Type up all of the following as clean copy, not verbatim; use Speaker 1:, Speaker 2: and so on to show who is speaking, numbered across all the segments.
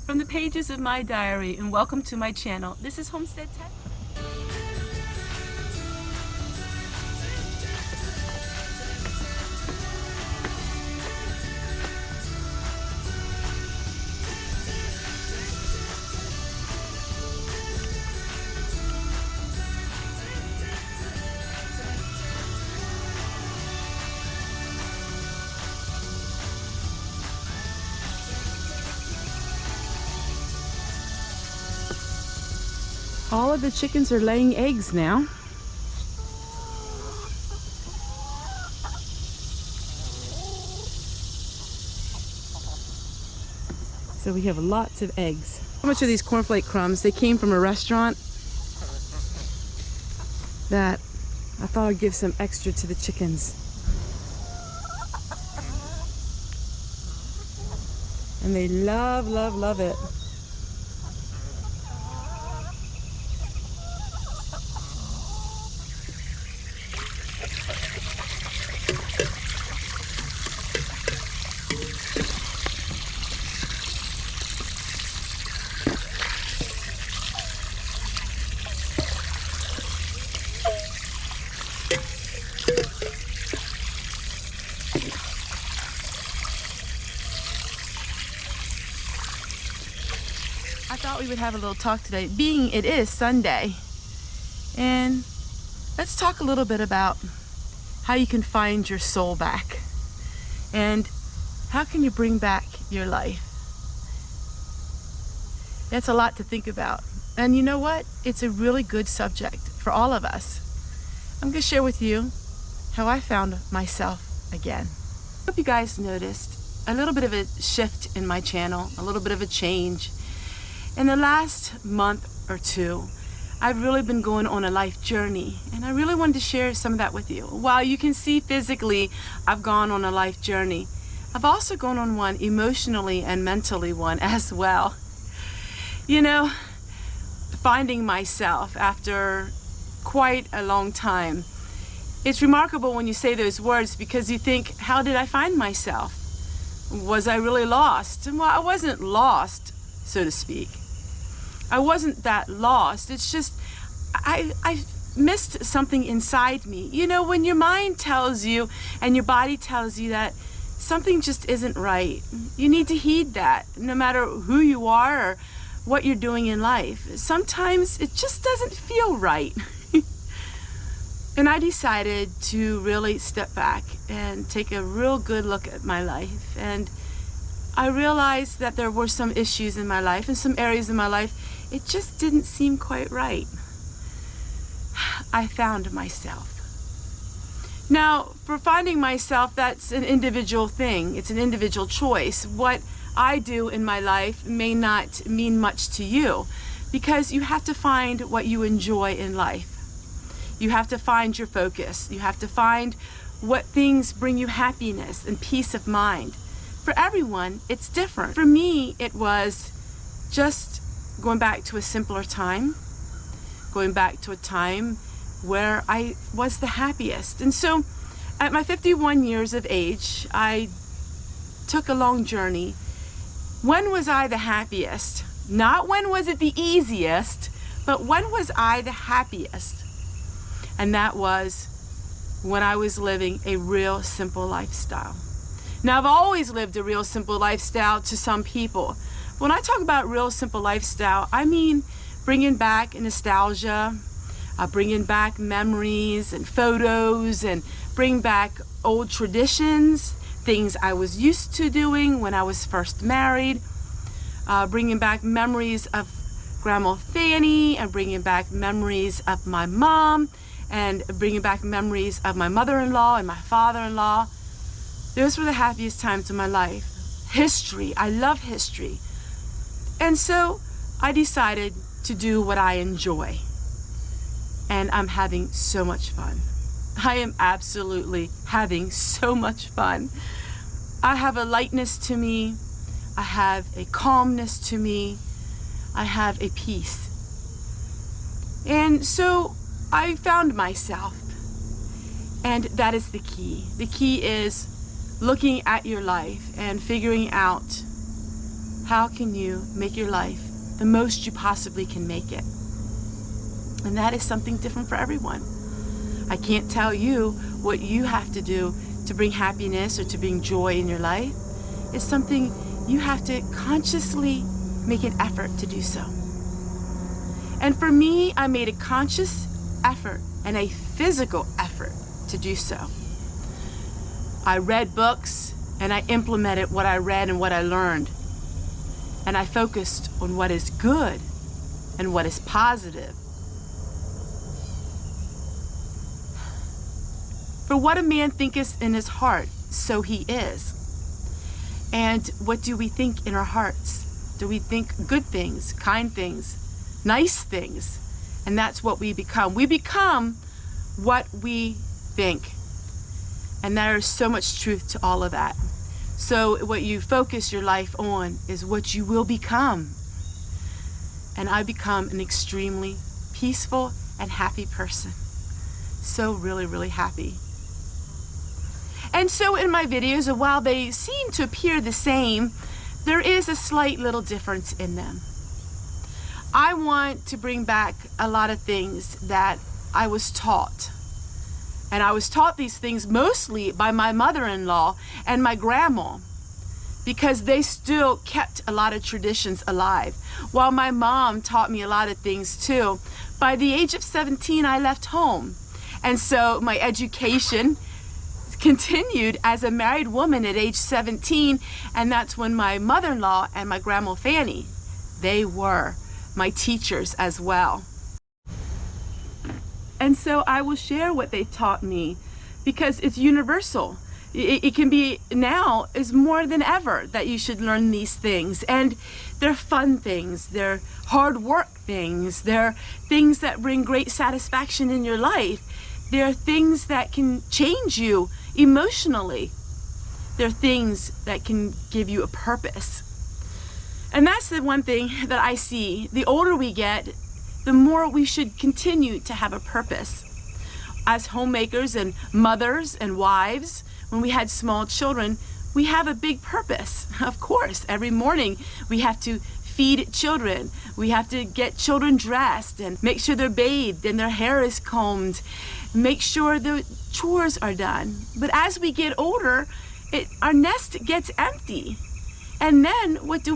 Speaker 1: From the pages of my diary, and welcome to my channel. This is Homestead Tessie. All of the chickens are laying eggs now. So we have lots of eggs. How much are these cornflake crumbs? They came from a restaurant that I thought I'd give some extra to the chickens. And they love, love, love it. I thought we would have a little talk today, being it is Sunday. And let's talk a little bit about how you can find your soul back. And how can you bring back your life? That's a lot to think about. And you know what? It's a really good subject for all of us. I'm going to share with you how I found myself again. I hope you guys noticed a little bit of a shift in my channel, a little bit of a change. In the last month or two, I've really been going on a life journey, and I really wanted to share some of that with you. While you can see physically I've gone on a life journey, I've also gone on one emotionally and mentally one as well. You know, finding myself after quite a long time. It's remarkable when you say those words because you think, how did I find myself? Was I really lost? Well, I wasn't lost, so to speak. I wasn't that lost. It's just I missed something inside me. You know, when your mind tells you and your body tells you that something just isn't right, you need to heed that, no matter who you are or what you're doing in life. Sometimes it just doesn't feel right. And I decided to really step back and take a real good look at my life. And I realized that there were some issues in my life and some areas in my life it just didn't seem quite right. I found myself. Now, for finding myself, that's an individual thing. It's an individual choice. What I do in my life may not mean much to you because you have to find what you enjoy in life. You have to find your focus. You have to find what things bring you happiness and peace of mind. For everyone, it's different. For me, it was just going back to a simpler time, going back to a time where I was the happiest. And so at my 51 years of age, I took a long journey. When was I the happiest? Not when was it the easiest, but when was I the happiest? And that was when I was living a real simple lifestyle. Now, I've always lived a real simple lifestyle to some people. When I talk about real simple lifestyle, I mean bringing back nostalgia, bringing back memories and photos, and bring back old traditions, things I was used to doing when I was first married, bringing back memories of Grandma Fanny, and bringing back memories of my mom, and bringing back memories of my mother-in-law and my father-in-law. Those were the happiest times of my life. History, I love history. And so I decided to do what I enjoy. And I'm having so much fun. I am absolutely having so much fun. I have a lightness to me. I have a calmness to me. I have a peace. And so I found myself. And that is the key. The key is looking at your life and figuring out how can you make your life the most you possibly can make it? And that is something different for everyone. I can't tell you what you have to do to bring happiness or to bring joy in your life. It's something you have to consciously make an effort to do so. And for me, I made a conscious effort and a physical effort to do so. I read books and I implemented what I read and what I learned. And I focused on what is good and what is positive. For what a man thinketh in his heart, so he is. And what do we think in our hearts? Do we think good things, kind things, nice things? And that's what we become. We become what we think. And there is so much truth to all of that. So what you focus your life on is what you will become. And I become an extremely peaceful and happy person. So really, really happy. And so in my videos, while they seem to appear the same, there is a slight little difference in them. I want to bring back a lot of things that I was taught. And I was taught these things mostly by my mother-in-law and my grandma, because they still kept a lot of traditions alive. While my mom taught me a lot of things too. By the age of 17, I left home. And so my education continued as a married woman at age 17, and that's when my mother-in-law and my grandma Fanny, they were my teachers as well. And so I will share what they taught me, because it's universal. It can be now is more than ever that you should learn these things. And they're fun things, they're hard work things, they're things that bring great satisfaction in your life. They're things that can change you emotionally. They're things that can give you a purpose. And that's the one thing that I see. The older we get, the more we should continue to have a purpose. As homemakers and mothers and wives, when we had small children, we have a big purpose. Of course, every morning we have to feed children. We have to get children dressed and make sure they're bathed and their hair is combed. Make sure the chores are done. But as we get older, our nest gets empty. And then what do?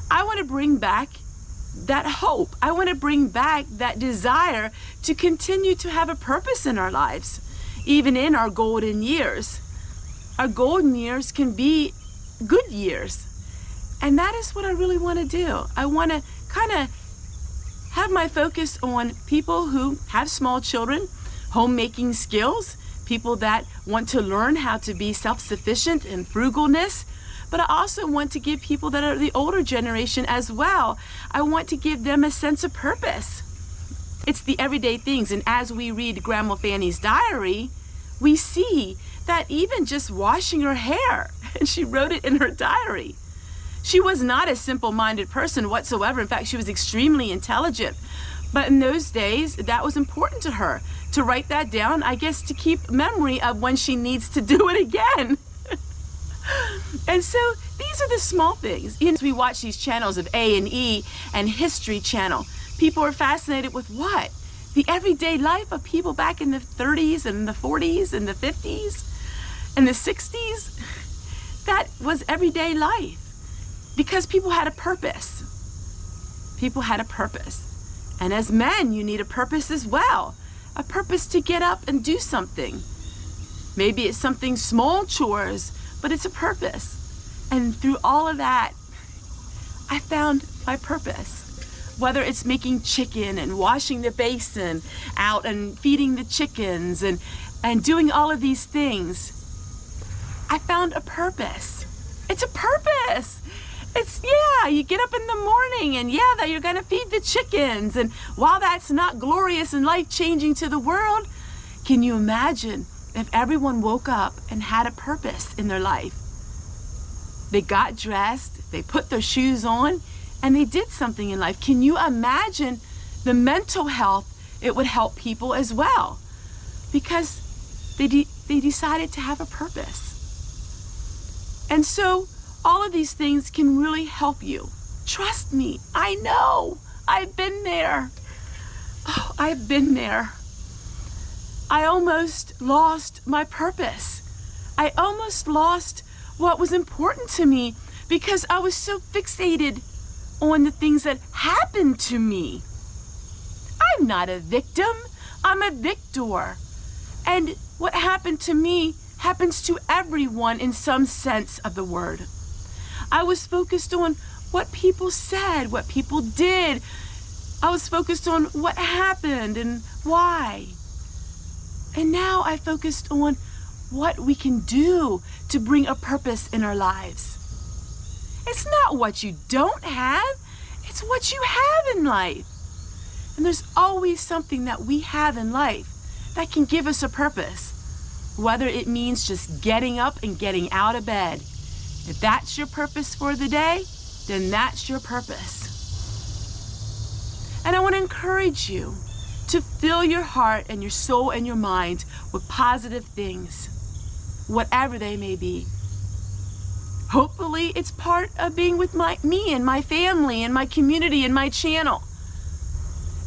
Speaker 1: I want to bring back that hope. I want to bring back that desire to continue to have a purpose in our lives, even in our golden years. Our golden years can be good years. And that is what I really want to do. I want to kind of have my focus on people who have small children, homemaking skills, people that want to learn how to be self-sufficient in frugalness. But I also want to give people that are the older generation as well. I want to give them a sense of purpose. It's the everyday things. And as we read Grandma Fanny's diary, we see that even just washing her hair, and she wrote it in her diary. She was not a simple-minded person whatsoever. In fact, she was extremely intelligent. But in those days, that was important to her, to write that down, I guess, to keep memory of when she needs to do it again. And so these are the small things. You know, as we watch these channels of A&E and History Channel, people are fascinated with what? The everyday life of people back in the 30s and the 40s and the 50s and the 60s. That was everyday life because people had a purpose. People had a purpose. And as men, you need a purpose as well. A purpose to get up and do something. Maybe it's something small chores, but it's a purpose. And through all of that, I found my purpose. Whether it's making chicken and washing the basin out and feeding the chickens and doing all of these things, I found a purpose. It's a purpose. It's, yeah, you get up in the morning and yeah, that you're gonna feed the chickens. And while that's not glorious and life-changing to the world, can you imagine if everyone woke up and had a purpose in their life? They got dressed, they put their shoes on, and they did something in life. Can you imagine the mental health it would help people as well? Because they decided to have a purpose. And so all of these things can really help you. Trust me, I know. I've been there. Oh, I've been there. I almost lost my purpose. I almost lost what was important to me because I was so fixated on the things that happened to me. I'm not a victim, I'm a victor. And what happened to me happens to everyone in some sense of the word. I was focused on what people said, what people did. I was focused on what happened and why. And now I focused on what we can do to bring a purpose in our lives. It's not what you don't have, it's what you have in life. And there's always something that we have in life that can give us a purpose. Whether it means just getting up and getting out of bed. If that's your purpose for the day, then that's your purpose. And I want to encourage you to fill your heart and your soul and your mind with positive things, whatever they may be. Hopefully it's part of being with me and my family and my community and my channel.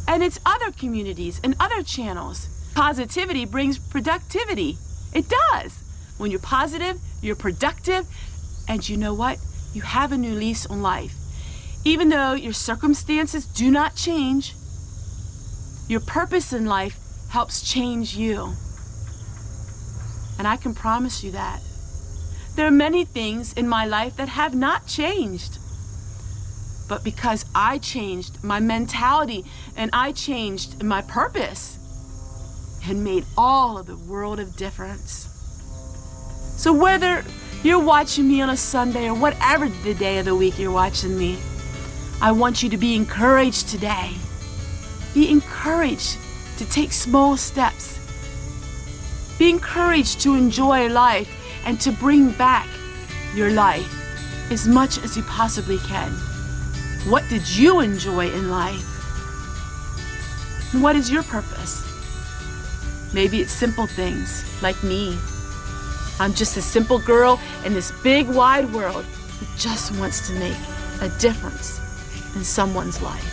Speaker 1: And it's other communities and other channels. Positivity brings productivity. It does. When you're positive, you're productive, and you know what? You have a new lease on life. Even though your circumstances do not change, your purpose in life helps change you. And I can promise you that. There are many things in my life that have not changed. But because I changed my mentality and I changed my purpose, it made all of the world of difference. So whether you're watching me on a Sunday or whatever the day of the week you're watching me, I want you to be encouraged today. Be encouraged to take small steps. Be encouraged to enjoy life and to bring back your life as much as you possibly can. What did you enjoy in life? And what is your purpose? Maybe it's simple things like me. I'm just a simple girl in this big wide world who just wants to make a difference in someone's life.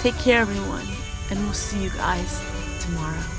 Speaker 1: Take care, everyone, and we'll see you guys tomorrow.